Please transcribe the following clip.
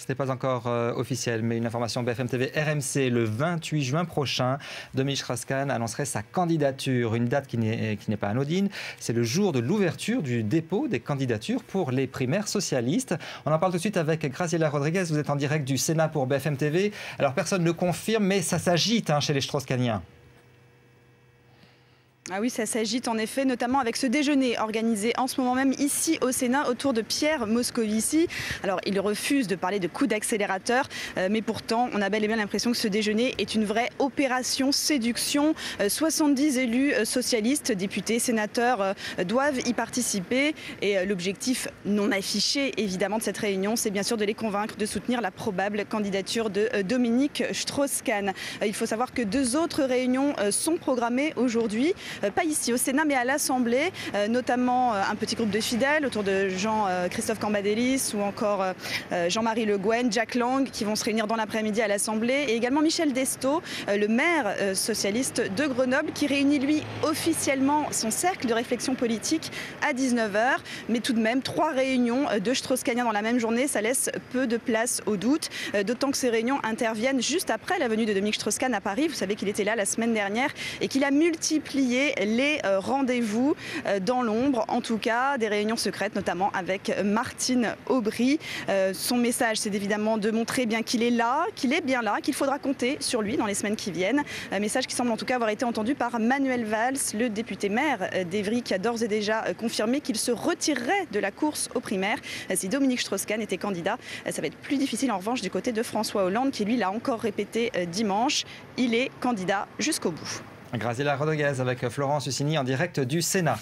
Ce n'est pas encore officiel, mais une information BFM TV RMC, le 28 juin prochain, Dominique Strauss-Kahn annoncerait sa candidature. Une date qui n'est pas anodine. C'est le jour de l'ouverture du dépôt des candidatures pour les primaires socialistes. On en parle tout de suite avec Graziella Rodriguez. Vous êtes en direct du Sénat pour BFM TV. Alors personne ne confirme, mais ça s'agite chez les Strauss-Kahniens. Ah oui, ça s'agite en effet, notamment avec ce déjeuner organisé en ce moment même ici au Sénat autour de Pierre Moscovici. Alors, il refuse de parler de coup d'accélérateur, mais pourtant, on a bel et bien l'impression que ce déjeuner est une vraie opération séduction. 70 élus socialistes, députés, sénateurs doivent y participer. Et l'objectif non affiché, évidemment, de cette réunion, c'est bien sûr de les convaincre de soutenir la probable candidature de Dominique Strauss-Kahn. Il faut savoir que 2 autres réunions sont programmées aujourd'hui. Pas ici au Sénat, mais à l'Assemblée, notamment un petit groupe de fidèles autour de Jean-Christophe Cambadélis ou encore Jean-Marie Le Guen, Jack Lang, qui vont se réunir dans l'après-midi à l'Assemblée, et également Michel Destot, le maire socialiste de Grenoble, qui réunit lui officiellement son cercle de réflexion politique à 19h. Mais tout de même, 3 réunions de Strauss-Kahniens dans la même journée, ça laisse peu de place au doute, d'autant que ces réunions interviennent juste après la venue de Dominique Strauss-Kahn à Paris. Vous savez qu'il était là la semaine dernière et qu'il a multiplié les rendez-vous dans l'ombre, en tout cas des réunions secrètes, notamment avec Martine Aubry. Son message, c'est évidemment de montrer bien qu'il est là, qu'il est bien là, qu'il faudra compter sur lui dans les semaines qui viennent. Un message qui semble en tout cas avoir été entendu par Manuel Valls, le député maire d'Évry, qui a d'ores et déjà confirmé qu'il se retirerait de la course aux primaires si Dominique Strauss-Kahn était candidat. Ça va être plus difficile en revanche du côté de François Hollande, qui lui l'a encore répété dimanche. Il est candidat jusqu'au bout. Graziella Rodriguez avec Florence Ussini en direct du Sénat.